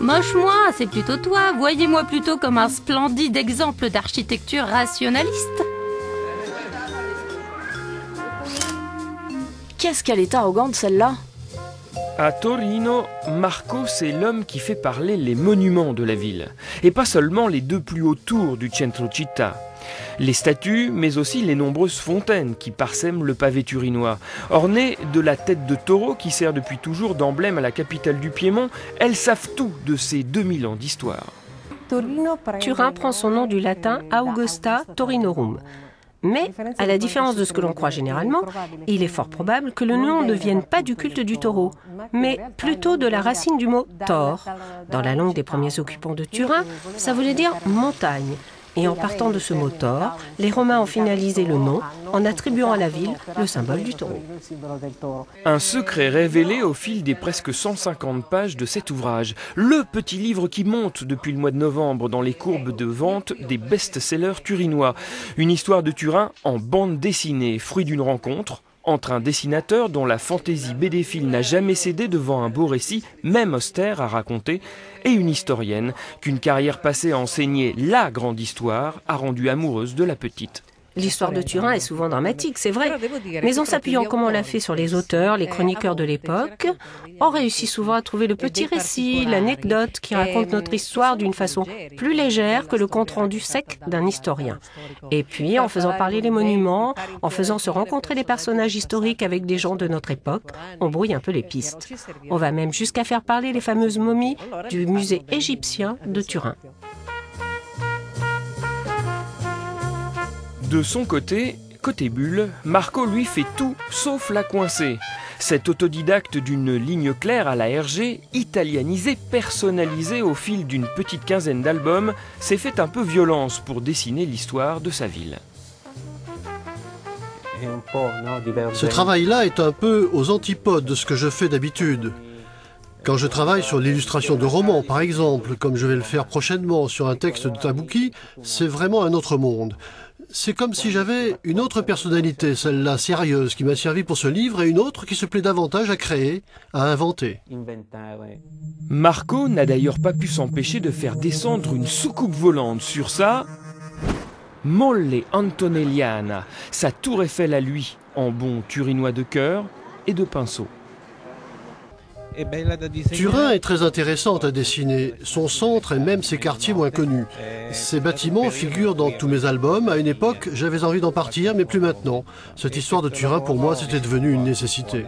Moche moi, c'est plutôt toi. Voyez-moi plutôt comme un splendide exemple d'architecture rationaliste. Qu'est-ce qu'elle est arrogante, celle-là? À Torino, Marco, c'est l'homme qui fait parler les monuments de la ville. Et pas seulement les deux plus hauts tours du Centro Città. Les statues, mais aussi les nombreuses fontaines qui parsèment le pavé turinois. Ornées de la tête de taureau qui sert depuis toujours d'emblème à la capitale du Piémont, elles savent tout de ces 2000 ans d'histoire. Turin prend son nom du latin Augusta Torinorum. Mais, à la différence de ce que l'on croit généralement, il est fort probable que le nom ne vienne pas du culte du taureau, mais plutôt de la racine du mot tor. Dans la langue des premiers occupants de Turin, ça voulait dire montagne. Et en partant de ce mot tor, les Romains ont finalisé le nom en attribuant à la ville le symbole du taureau. Un secret révélé au fil des presque 150 pages de cet ouvrage. Le petit livre qui monte depuis le mois de novembre dans les courbes de vente des best-sellers turinois. Une histoire de Turin en bande dessinée, fruit d'une rencontre entre un dessinateur dont la fantaisie BD-phile n'a jamais cédé devant un beau récit, même austère à raconter, et une historienne qu'une carrière passée à enseigner la grande histoire a rendue amoureuse de la petite. L'histoire de Turin est souvent dramatique, c'est vrai, mais en s'appuyant comme on l'a fait sur les auteurs, les chroniqueurs de l'époque, on réussit souvent à trouver le petit récit, l'anecdote qui raconte notre histoire d'une façon plus légère que le compte-rendu sec d'un historien. Et puis, en faisant parler les monuments, en faisant se rencontrer les personnages historiques avec des gens de notre époque, on brouille un peu les pistes. On va même jusqu'à faire parler les fameuses momies du musée égyptien de Turin. De son côté bulle, Marco lui fait tout sauf la coincer. Cet autodidacte d'une ligne claire à la RG, italianisé, personnalisé au fil d'une petite quinzaine d'albums, s'est fait un peu violence pour dessiner l'histoire de sa ville. Ce travail-là est un peu aux antipodes de ce que je fais d'habitude. Quand je travaille sur l'illustration de romans, par exemple, comme je vais le faire prochainement sur un texte de Tabouki, c'est vraiment un autre monde. C'est comme si j'avais une autre personnalité, celle-là sérieuse, qui m'a servi pour ce livre, et une autre qui se plaît davantage à créer, à inventer. Marco n'a d'ailleurs pas pu s'empêcher de faire descendre une soucoupe volante sur sa Molle Antonelliana, sa tour Eiffel à lui, en bon turinois de cœur et de pinceau. Turin est très intéressante à dessiner, son centre et même ses quartiers moins connus. Ces bâtiments figurent dans tous mes albums. À une époque, j'avais envie d'en partir, mais plus maintenant. Cette histoire de Turin, pour moi, c'était devenu une nécessité.